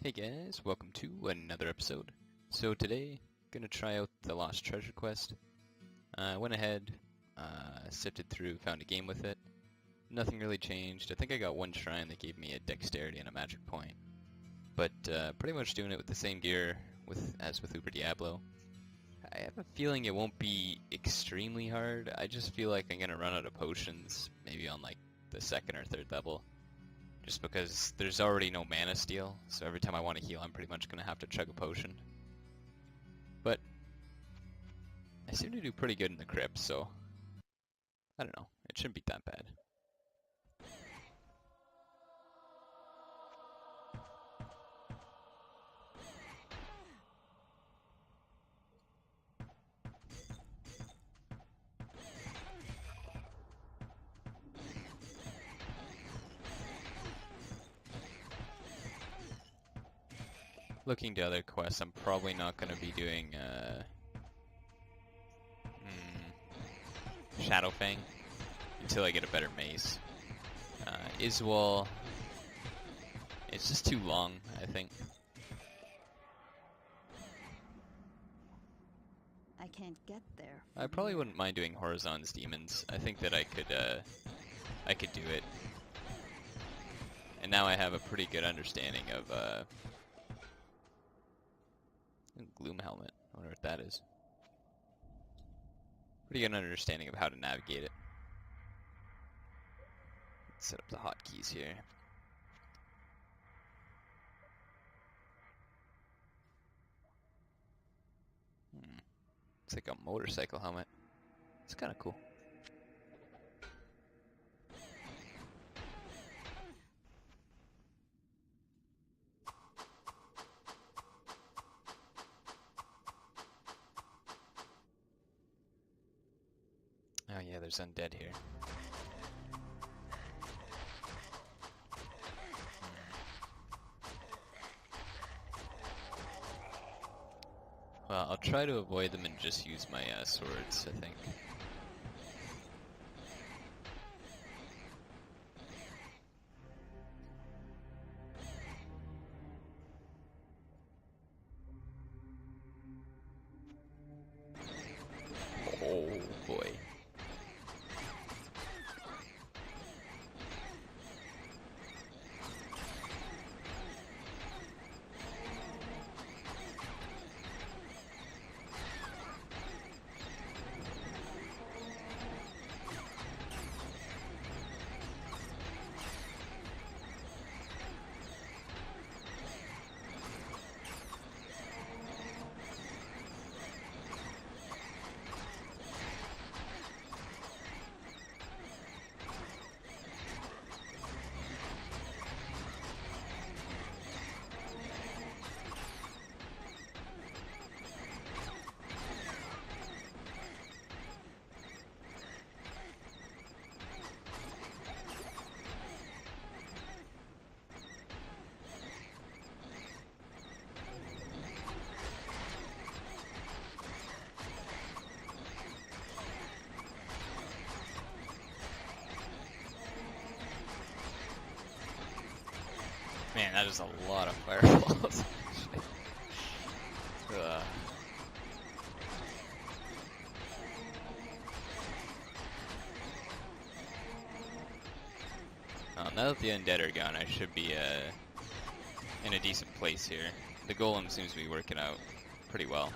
Hey guys, welcome to another episode. So today, gonna try out the Lost Treasure quest. I went ahead, sifted through, found a game with it. Nothing really changed. I think I got one shrine that gave me a dexterity and a magic point. But pretty much doing it with the same gear as with Uber Diablo. I have a feeling it won't be extremely hard. I just feel like I'm gonna run out of potions, maybe on like the second or third level. Just because there's already no mana steal, so every time I want to heal I'm pretty much going to have to chug a potion. But I seem to do pretty good in the crypt, so I don't know, it shouldn't be that bad. Looking to other quests, I'm probably not going to be doing Shadowfang until I get a better mace. Iswal, it's just too long, I think. I can't get there. I probably wouldn't mind doing Horizon's Demons. I think that I could do it. And now I have a pretty good understanding of Gloom Helmet. I wonder what that is. Pretty good understanding of how to navigate it. Let's set up the hotkeys here. It's like a motorcycle helmet. It's kind of cool. Oh yeah, there's undead here. Well, I'll try to avoid them and just use my swords, I think. Oh boy. Man, that is a lot of fireballs. Now that the undead are gone, I should be in a decent place here. The golem seems to be working out pretty well.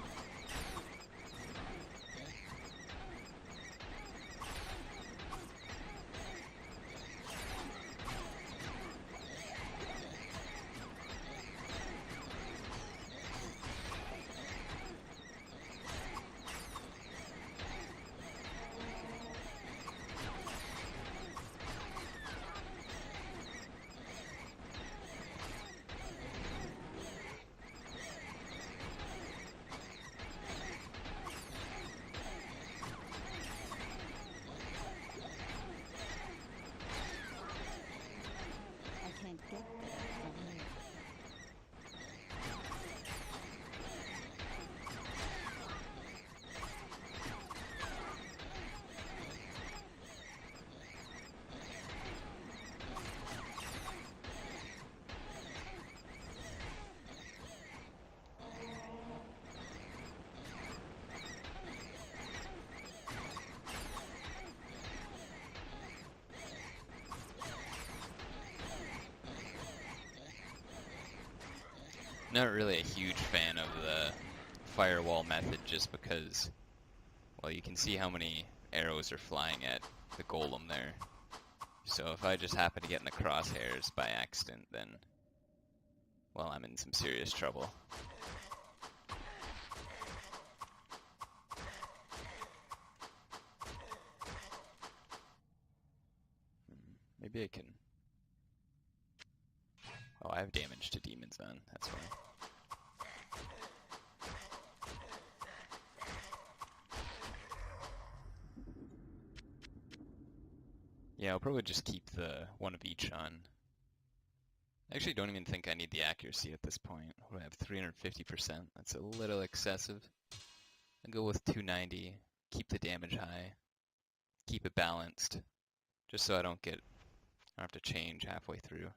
Not really a huge fan of the firewall method just because, well, you can see how many arrows are flying at the golem there. So if I just happen to get in the crosshairs by accident, then, well, I'm in some serious trouble. Maybe I can... Oh, I have damage to demons on, that's why. Yeah, I'll probably just keep the one of each on. I actually don't even think I need the accuracy at this point. What do I have, 350%? That's a little excessive. I'll go with 290, keep the damage high, keep it balanced, just so I don't have to change halfway through.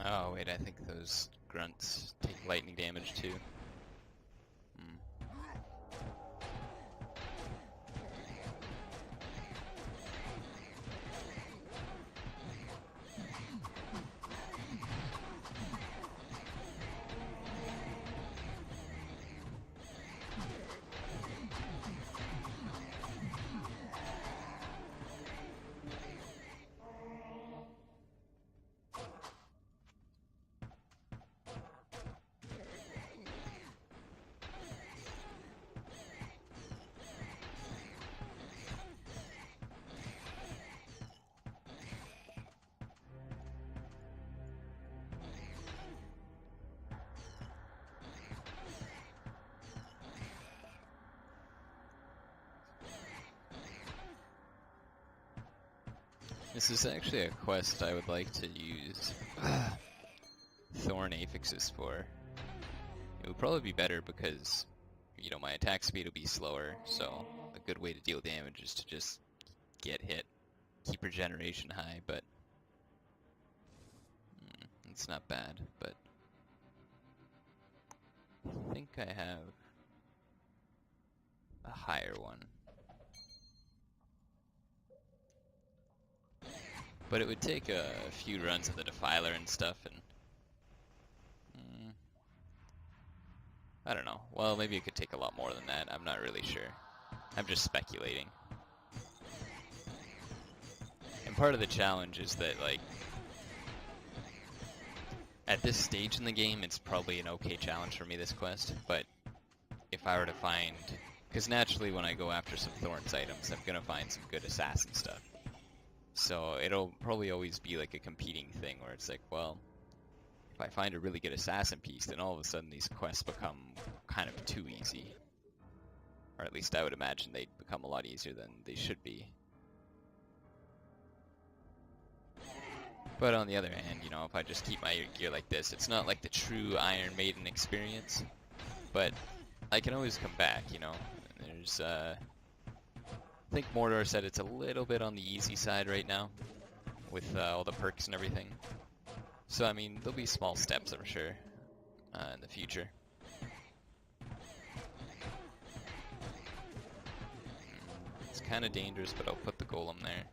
Oh wait, I think those grunts take lightning damage too. This is actually a quest I would like to use Thorn Affixes for. It would probably be better because, you know, my attack speed will be slower, so a good way to deal damage is to just get hit, keep regeneration high, but it's not bad, but I think I have a higher one. But it would take a few runs of the Defiler and stuff, and I don't know. Well, maybe it could take a lot more than that. I'm not really sure. I'm just speculating. And part of the challenge is that, like, at this stage in the game, it's probably an okay challenge for me, this quest, but if I were to find... Because naturally when I go after some Thorns items, I'm going to find some good assassin stuff. So it'll probably always be like a competing thing where it's like, well, if I find a really good assassin piece, then all of a sudden these quests become kind of too easy. Or at least I would imagine they'd become a lot easier than they should be. But on the other hand, you know, if I just keep my gear like this, it's not like the true Iron Maiden experience. But I can always come back, you know. There's, I think Mordor said it's a little bit on the easy side right now, with all the perks and everything. So, I mean, there'll be small steps, I'm sure. in the future. It's kind of dangerous, but I'll put the golem there.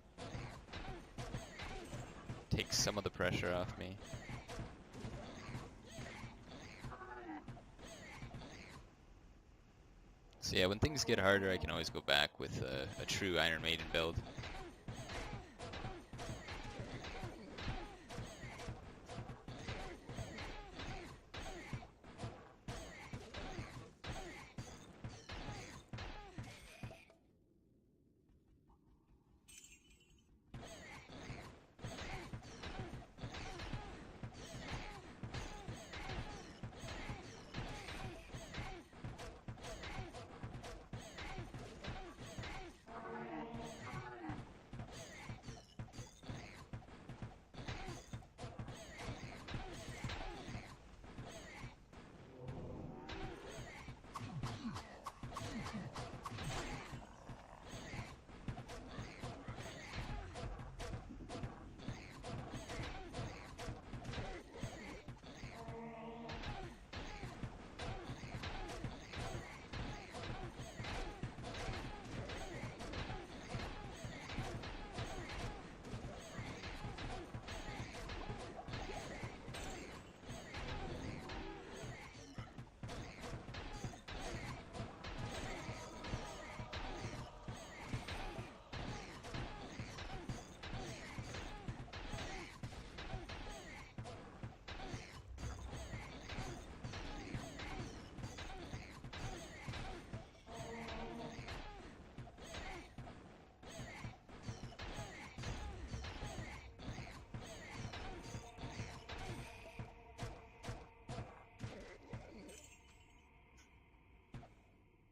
Take some of the pressure off me. So yeah, when things get harder, I can always go back with a true Iron Maiden build.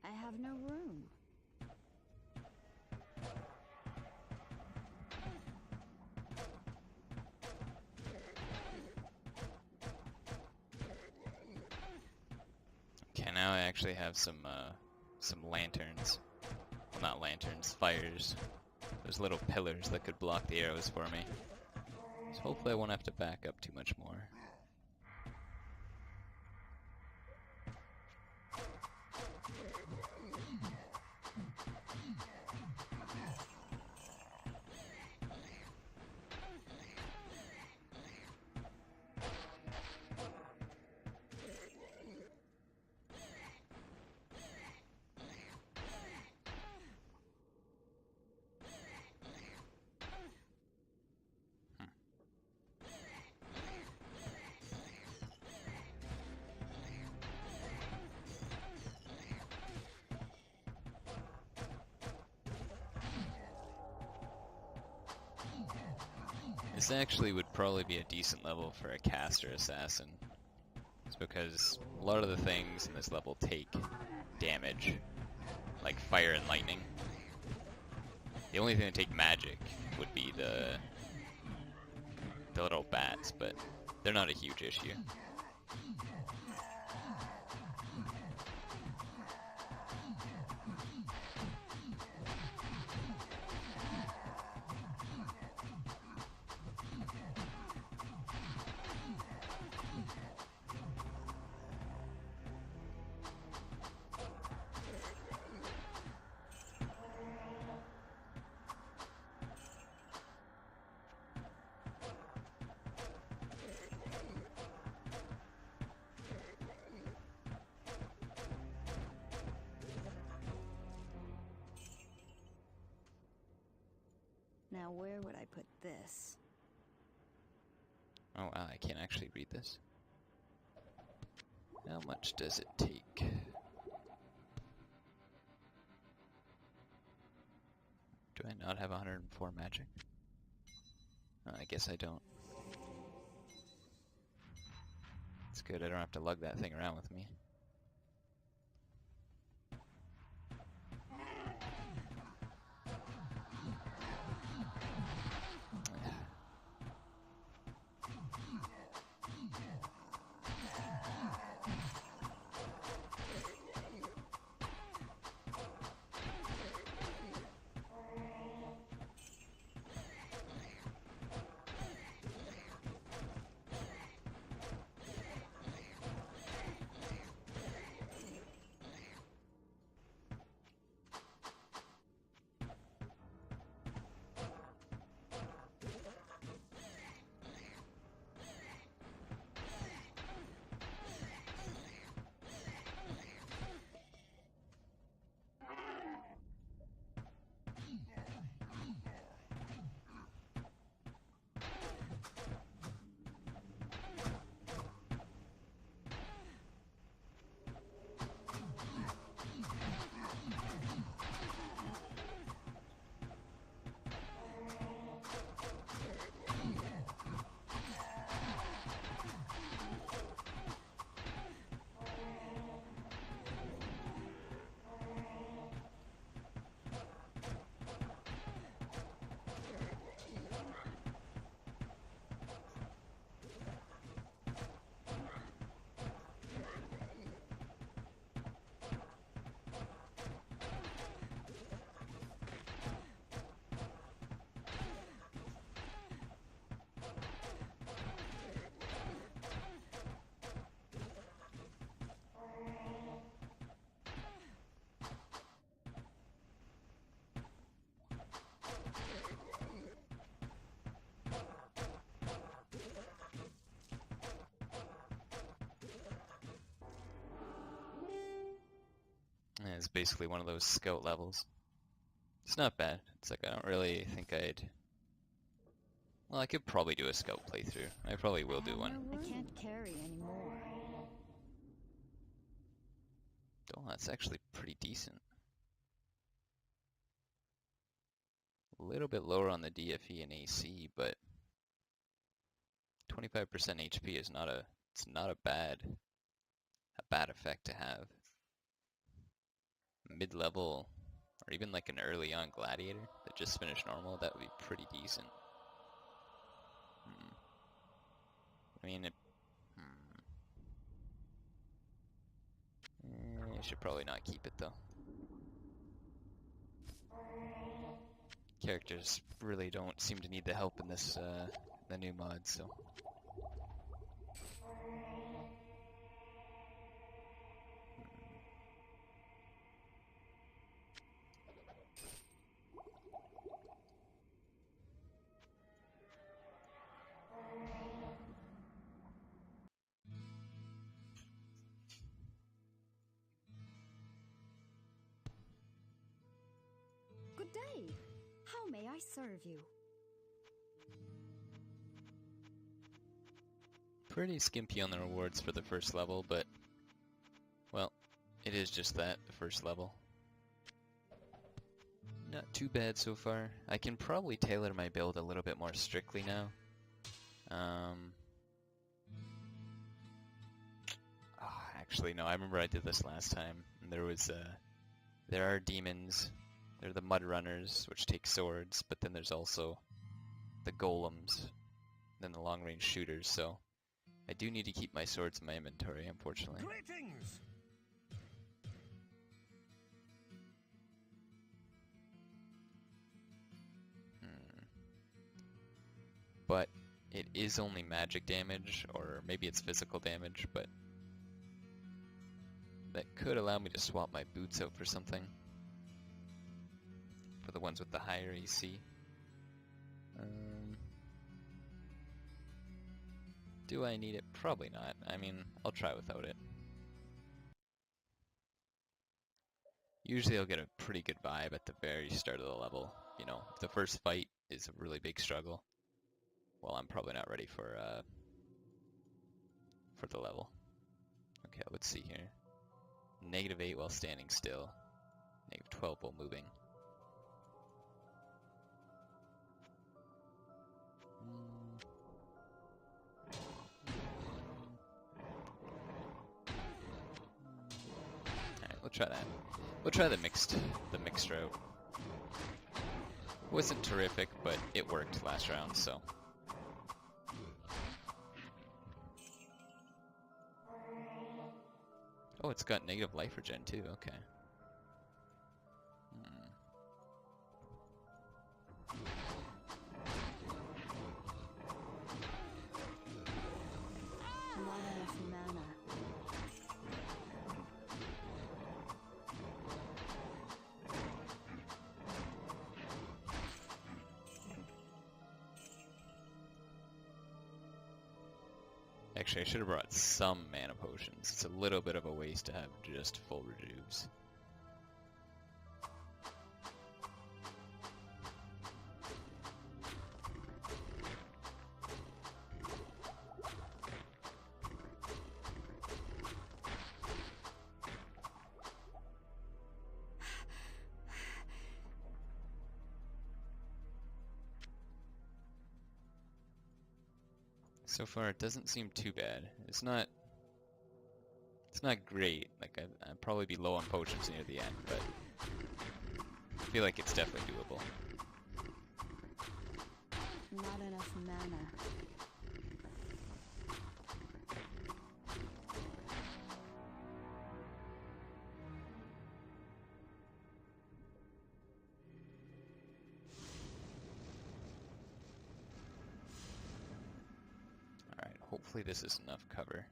I have no room. Okay, now I actually have some lanterns. Well, not lanterns, fires. Those little pillars that could block the arrows for me. So hopefully I won't have to back up too much more. This actually would probably be a decent level for a caster assassin. It's because a lot of the things in this level take damage, like fire and lightning. The only thing that take magic would be the little bats, but they're not a huge issue. Now where would I put this? Oh wow, I can't actually read this. How much does it take? Do I not have 104 magic? I guess I don't. It's good, I don't have to lug that thing around with me. is basically one of those scout levels. It's not bad. It's like I don't really think I'd... Well, I could probably do a scout playthrough. I probably will do one. I can't carry anymore. Oh, that's actually pretty decent. A little bit lower on the DFE and AC, but 25% HP is not a... It's not a bad effect to have. Mid-level, or even like an early on gladiator that just finished normal, that would be pretty decent. I mean, I should probably not keep it though. Characters really don't seem to need the help in this, the new mod, so. Good day. How may I serve you? Pretty skimpy on the rewards for the first level, but, well, it is just that, the first level. Not too bad so far. I can probably tailor my build a little bit more strictly now. Actually, no, I remember I did this last time. And there are demons. They're the mud runners, which take swords, but then there's also the golems, then the long-range shooters, so I do need to keep my swords in my inventory, unfortunately. Greetings! But it is only magic damage, or maybe it's physical damage, but that could allow me to swap my boots out for something. For the ones with the higher AC. Do I need it? Probably not. I mean, I'll try without it. Usually I'll get a pretty good vibe at the very start of the level. You know, if the first fight is a really big struggle, well, I'm probably not ready for the level. Okay, let's see here. -8 while standing still. -12 while moving. Alright, we'll try that. We'll try the mixed route. Wasn't terrific, but it worked last round, so. Oh, it's got negative life regen too, okay. Not enough mana. Actually, I should have brought some mana potions. It's a little bit of a waste to have just full rejuves. So far, it doesn't seem too bad. It's not great. Like I'd probably be low on potions near the end, but I feel like it's definitely doable. Not enough mana. Alright, hopefully this is enough cover.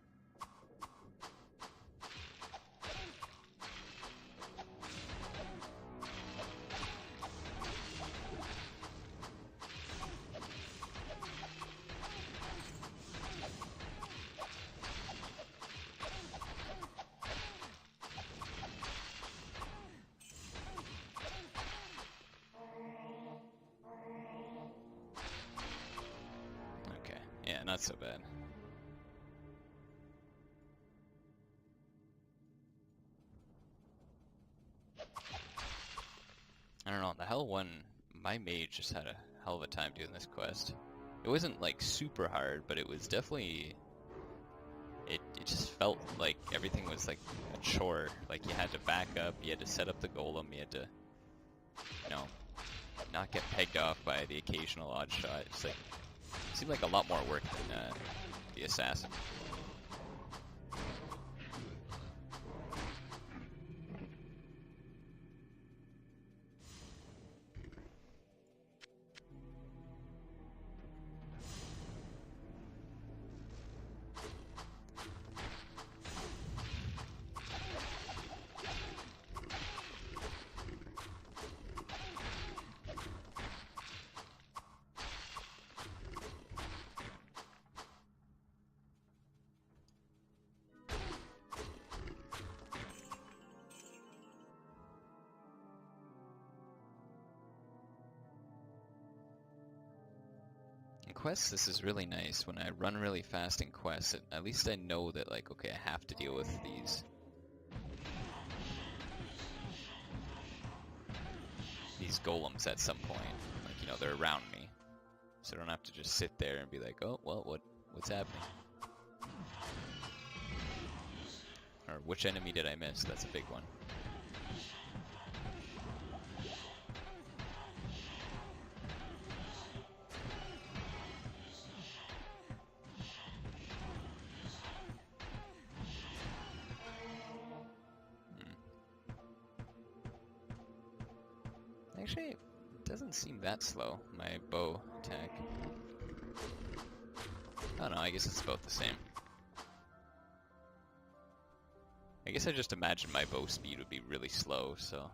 not so bad. I don't know, the Hell one, my mage just had a hell of a time doing this quest. It wasn't like super hard, but it was definitely... It just felt like everything was like a chore. Like you had to back up, you had to set up the golem, you had to, you know, not get pegged off by the occasional odd shot. It's like, it seemed like a lot more work than the assassin. In quests, this is really nice. When I run really fast in quests, at least I know that, like, okay, I have to deal with these golems at some point. Like, you know, they're around me. So I don't have to just sit there and be like, oh, well, what's happening? Or which enemy did I miss? That's a big one. Actually, it doesn't seem that slow, my bow attack. I don't know, I guess it's both the same. I guess I just imagined my bow speed would be really slow, so...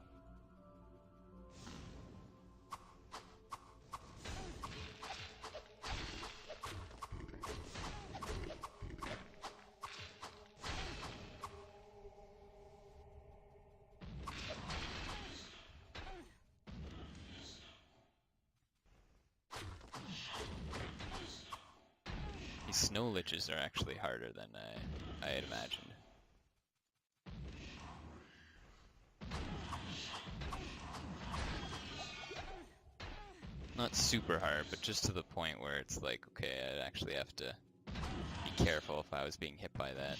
Snow liches are actually harder than I had imagined. Not super hard, but just to the point where it's like, okay, I'd actually have to be careful if I was being hit by that.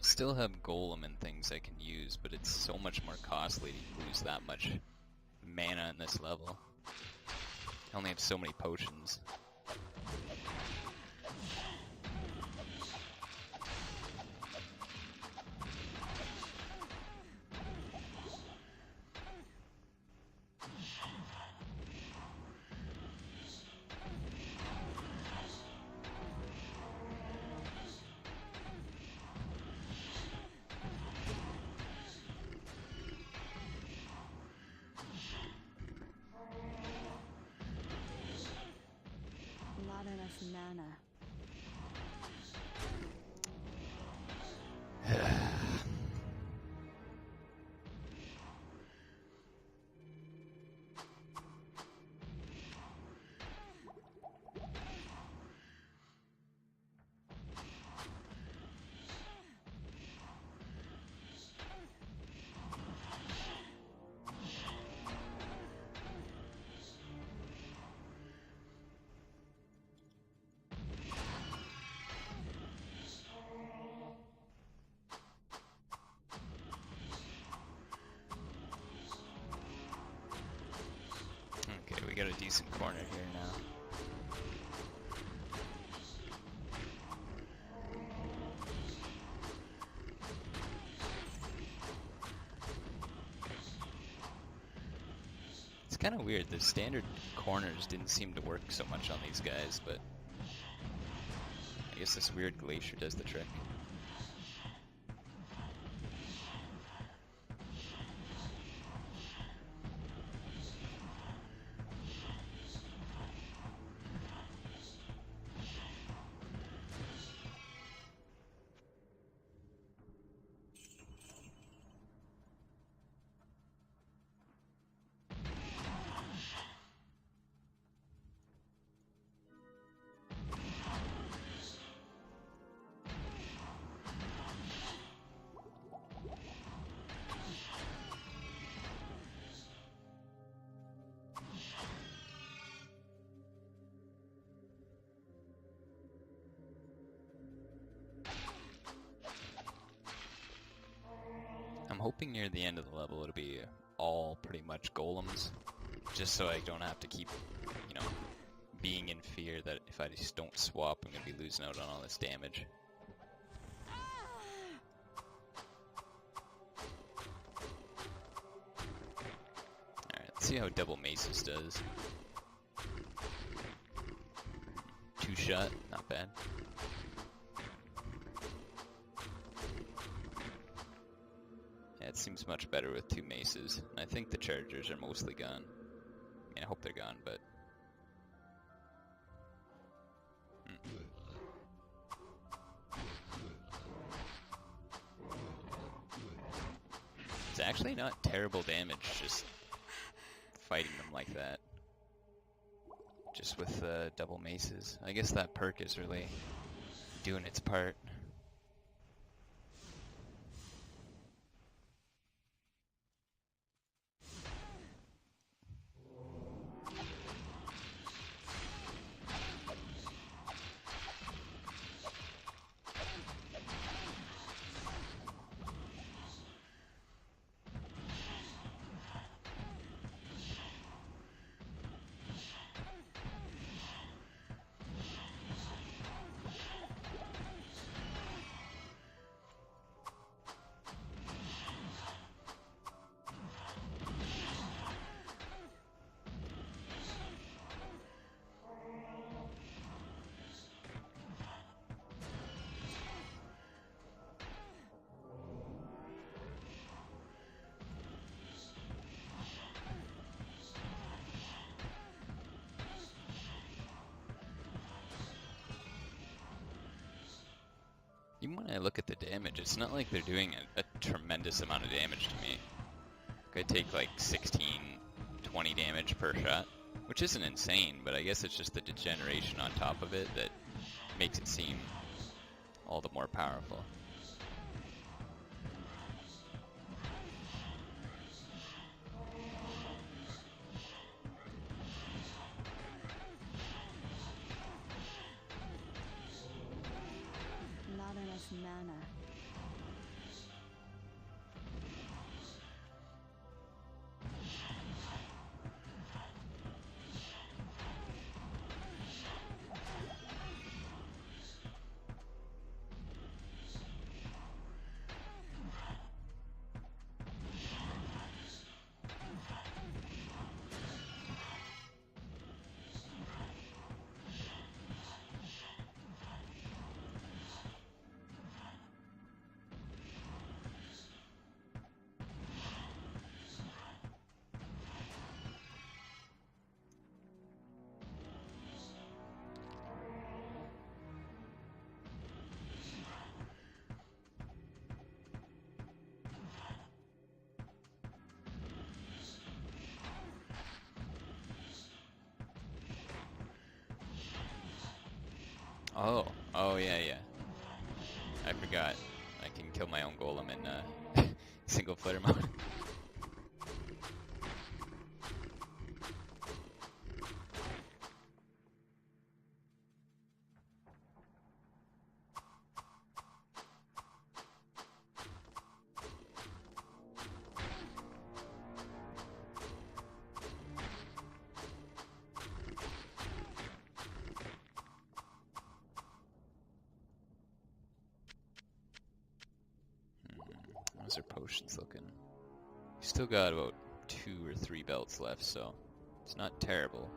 Still have golem and things I can use, but it's so much more costly to lose that much mana in this level. I only have so many potions. decent corner here now. It's kind of weird. The standard corners didn't seem to work so much on these guys, but I guess this weird glacier does the trick. I'm hoping near the end of the level it'll be all pretty much golems, just so I don't have to keep, you know, being in fear that if I just don't swap, I'm going to be losing out on all this damage. Alright, let's see how double maces does. 2-shot, not bad. It seems much better with 2 maces. I think the chargers are mostly gone. I mean, I hope they're gone, but... It's actually not terrible damage, just fighting them like that. Just with double maces. I guess that perk is really doing its part. Even when I look at the damage, it's not like they're doing a tremendous amount of damage to me. I take like 16, 20 damage per shot, which isn't insane, but I guess it's just the degeneration on top of it that makes it seem all the more powerful. Not enough mana. Oh yeah. I forgot. I can kill my own golem in single player mode. How's our potions looking? We still got about 2 or 3 belts left, so it's not terrible.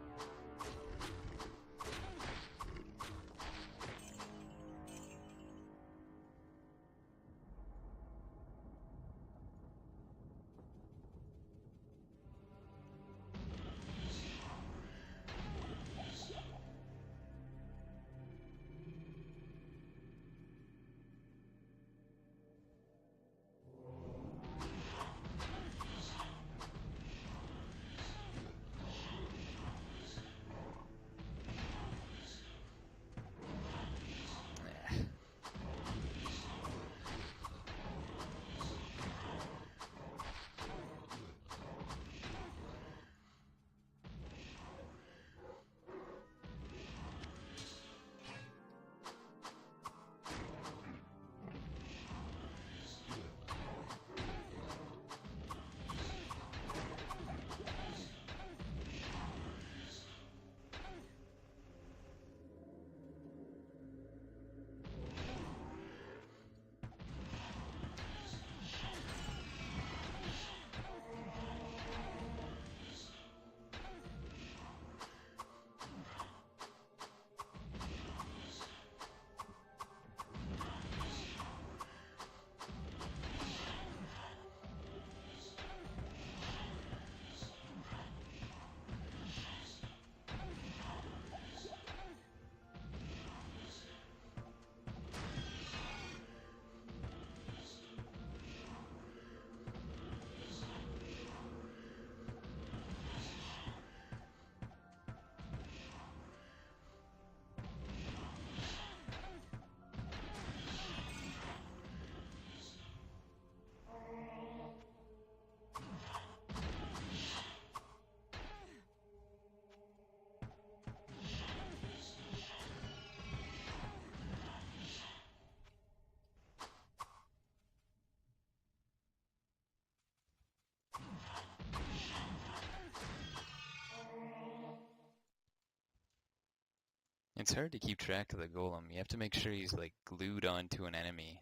It's hard to keep track of the golem. You have to make sure he's like glued onto an enemy,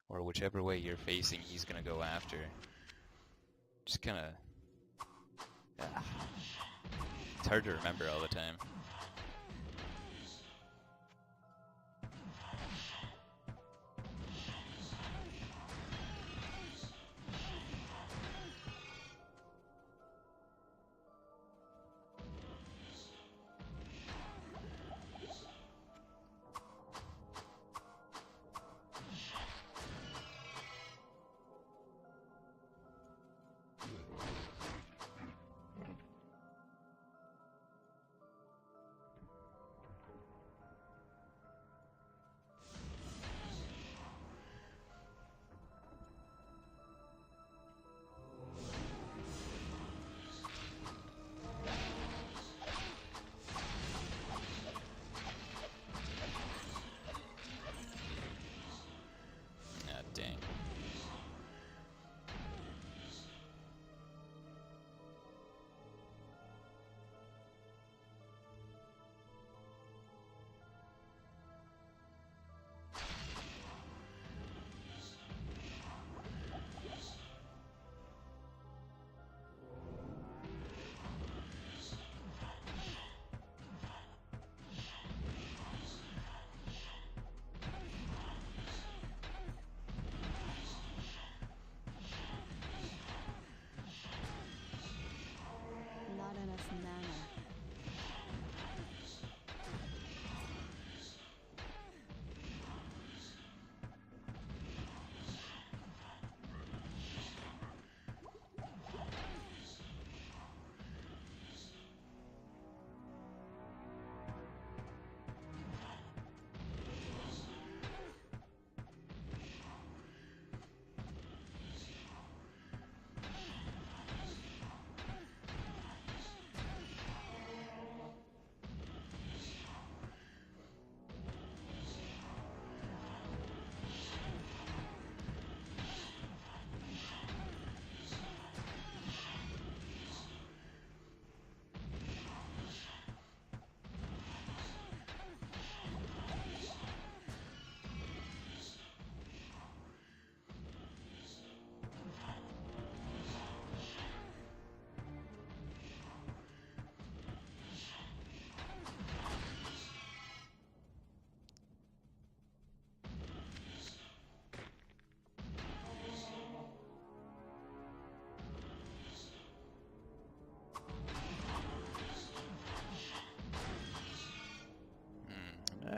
or whichever way you're facing he's gonna go after. Just kinda... It's hard to remember all the time.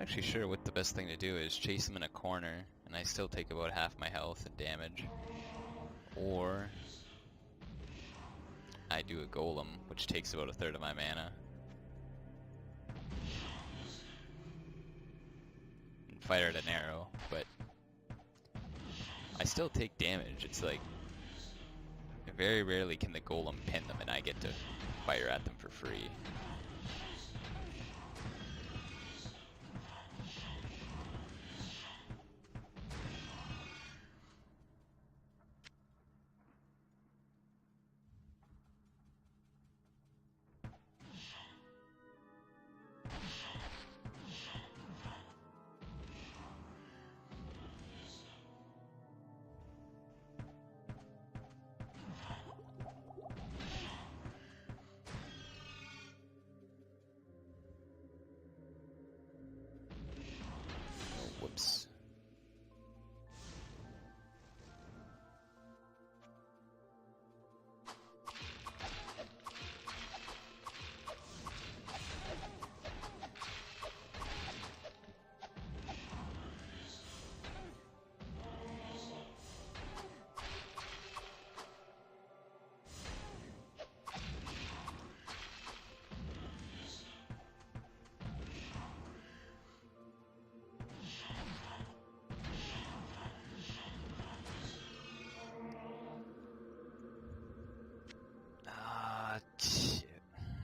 actually sure what the best thing to do is. Chase him in a corner, and I still take about half my health and damage. Or I do a golem, which takes about a third of my mana. And fire at an arrow, but I still take damage. It's like, very rarely can the golem pin them and I get to fire at them for free. Whoops.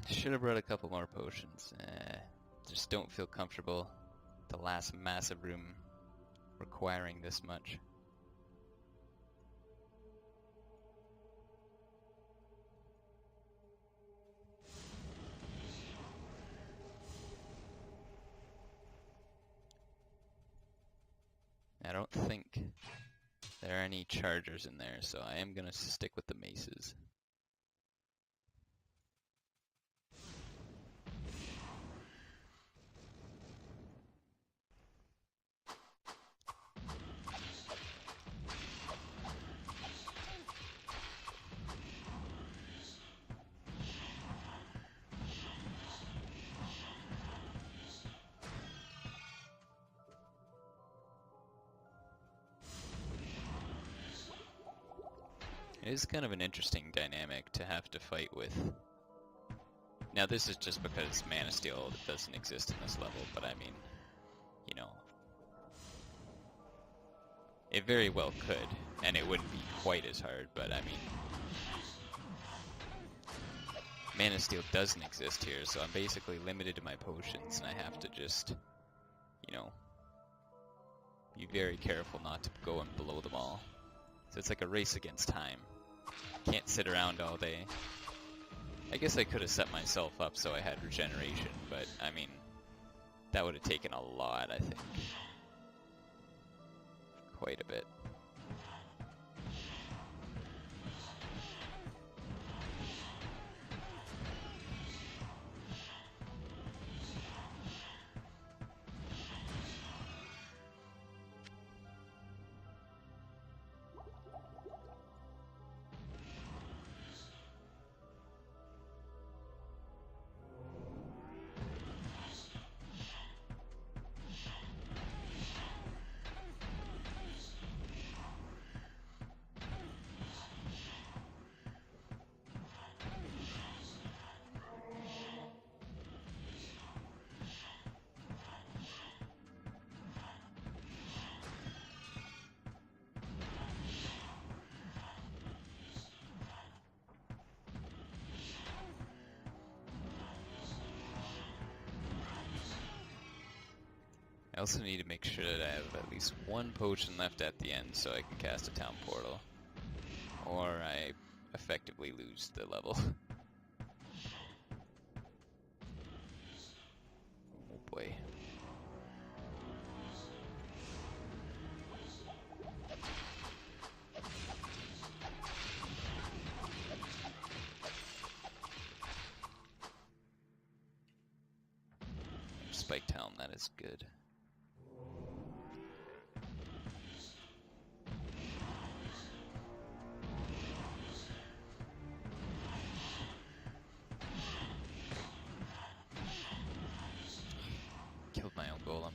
Should have brought a couple more potions. Just don't feel comfortable the last massive room requiring this much. I don't think there are any chargers in there, so I am gonna stick with the maces. It is kind of an interesting dynamic to have to fight with. Now this is just because Mana Steel doesn't exist in this level, but I mean, you know, it very well could, and it wouldn't be quite as hard, but I mean, Mana Steel doesn't exist here, so I'm basically limited to my potions, and I have to just, you know, be very careful not to go and blow them all. So it's like a race against time. Can't sit around all day. I guess I could have set myself up so I had regeneration, but I mean, that would have taken a lot, I think. Quite a bit. I also need to make sure that I have at least one potion left at the end so I can cast a town portal, or I effectively lose the level. Oh boy. Spiked helm, that is good. Killed my own golem.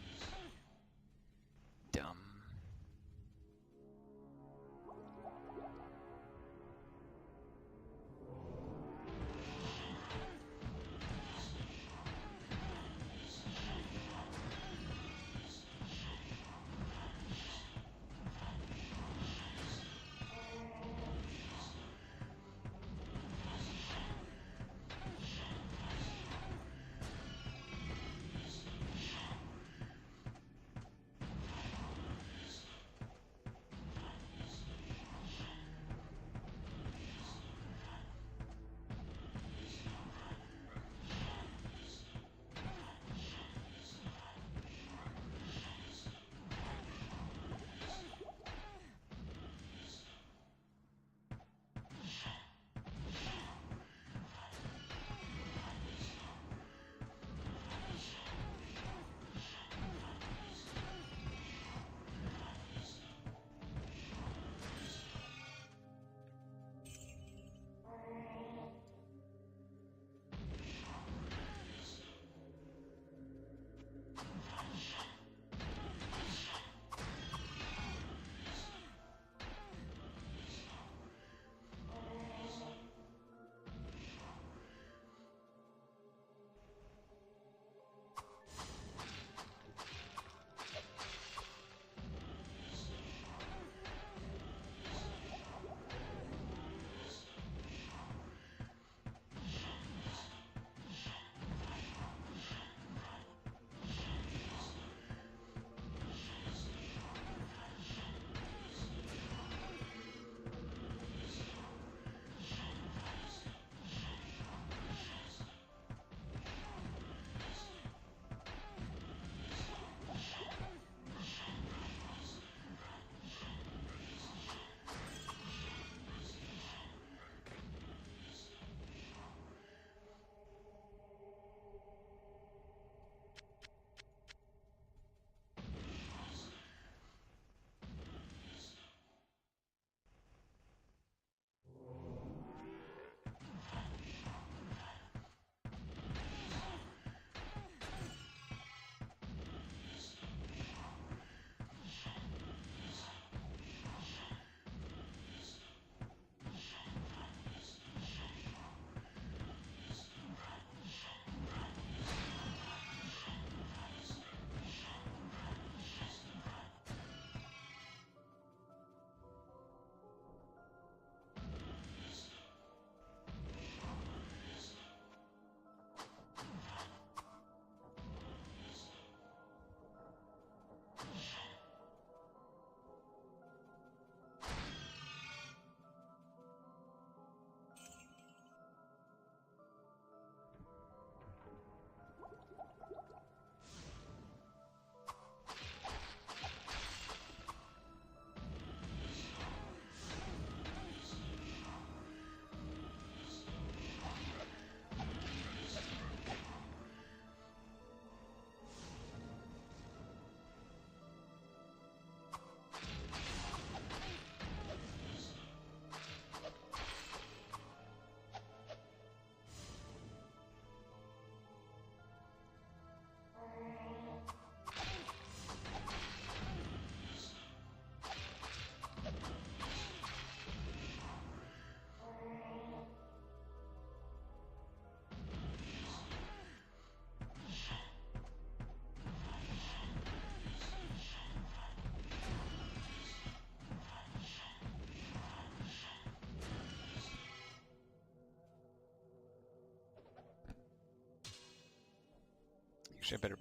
Actually, I better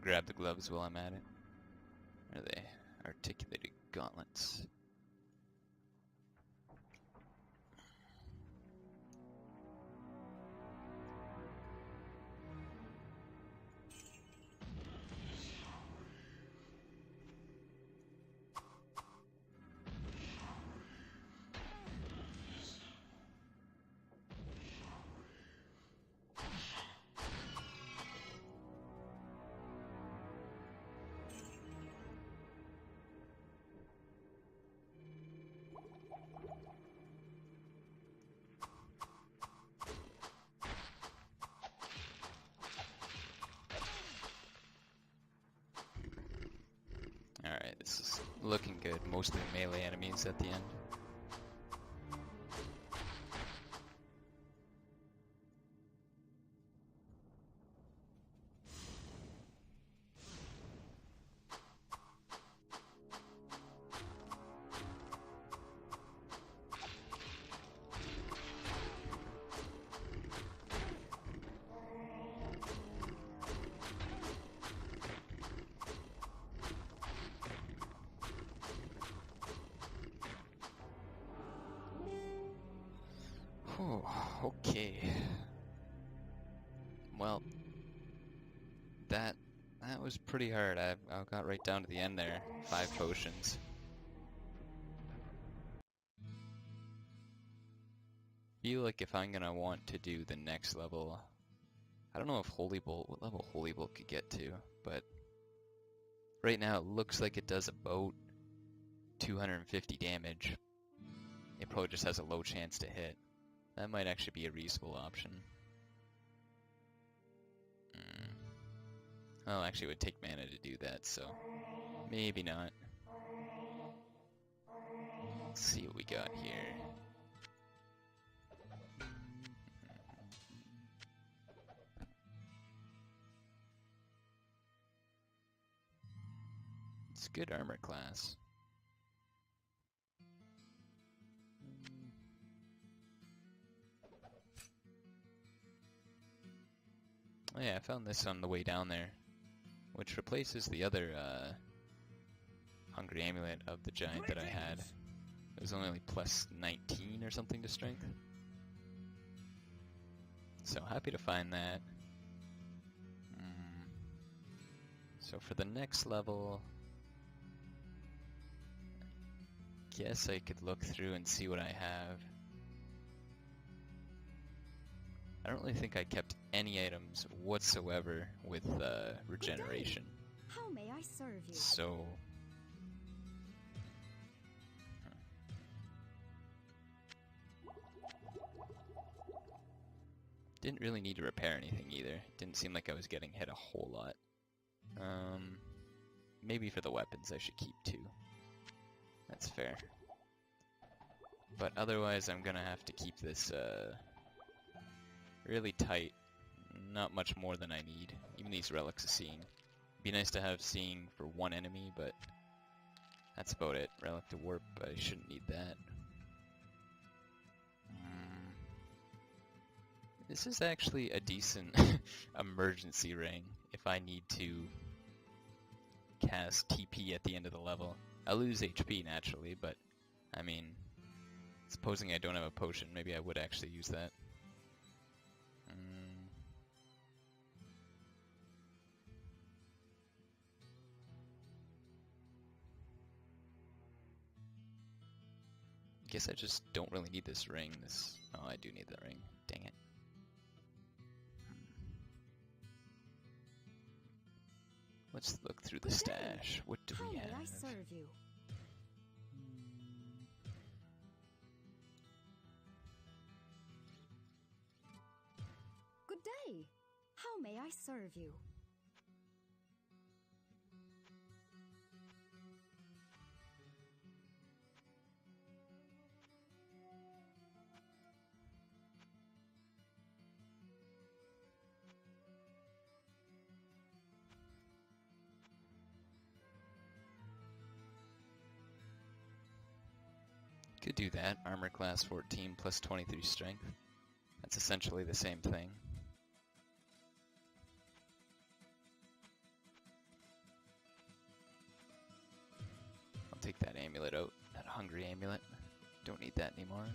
grab the gloves while I'm at it. Are they articulated gauntlets? Alright, this is looking good. Mostly melee enemies at the end. Oh, okay. Well, that was pretty hard. I got right down to the end there. 5 potions. Feel like if I'm gonna want to do the next level, I don't know if Holy Bolt, what level Holy Bolt could get to, but right now it looks like it does about 250 damage. It probably just has a low chance to hit. That might actually be a reasonable option. Well, actually it would take mana to do that, so maybe not. Let's see what we got here. It's good armor class. Oh yeah, I found this on the way down there, which replaces the other Hungry Amulet of the Giant that I had. It was only plus 19 or something to strength. So happy to find that. So for the next level, guess I could look through and see what I have. I don't really think I kept any items whatsoever with regeneration. How may I serve you? So didn't really need to repair anything either. Didn't seem like I was getting hit a whole lot. Maybe for the weapons I should keep 2. That's fair. But otherwise I'm gonna have to keep this really tight. Not much more than I need. Even these relics of seeing. Be nice to have seeing for one enemy, but that's about it. Relic to warp, I shouldn't need that. This is actually a decent emergency ring if I need to cast TP at the end of the level. I lose HP naturally, but I mean, supposing I don't have a potion, maybe I would actually use that. Guess I just don't really need this ring. Oh, I do need that ring. Dang it. Let's look through the stash. What do we have? How may I serve you? Good day. How may I serve you? Could do that. Armor class 14 plus 23 strength. That's essentially the same thing. Hungry Amulet. Don't need that anymore.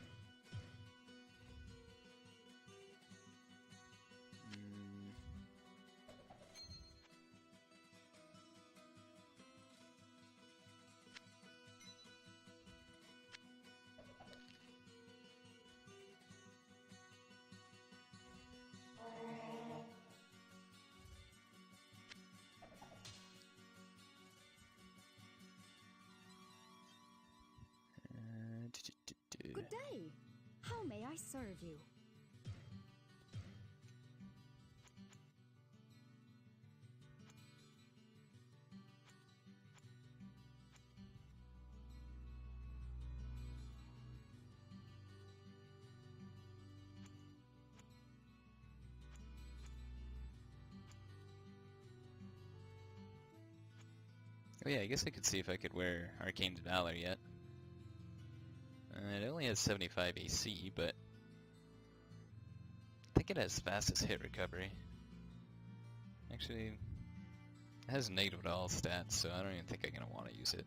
Good day. How may I serve you? Oh yeah, I guess I could see if I could wear Arcane Valor yet. It only has 75 AC, but I think it has fastest hit recovery. Actually, it has negative to all stats, so I don't even think I'm going to want to use it.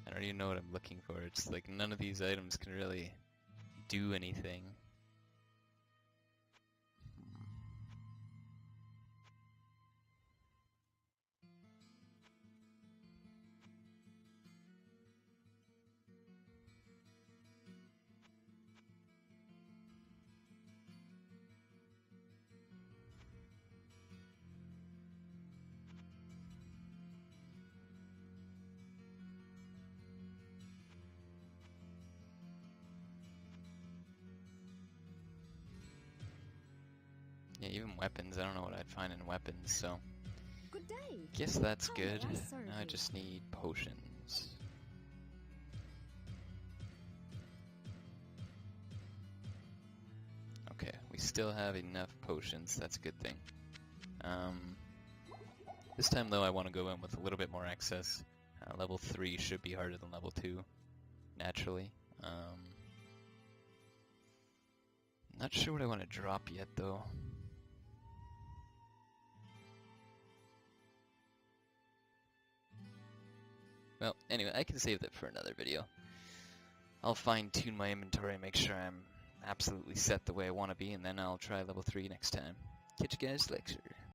I don't even know what I'm looking for. It's like none of these items can really do anything. Yeah, even weapons, I don't know what I'd find in weapons, so Good day. guess that's How may good. I serve Now I you? just need potions. Okay, we still have enough potions, that's a good thing. This time though I want to go in with a little bit more excess. Level 3 should be harder than level 2, naturally. Not sure what I want to drop yet though. Well, anyway, I can save that for another video. I'll fine-tune my inventory and make sure I'm absolutely set the way I want to be, and then I'll try level 3 next time. Catch you guys later.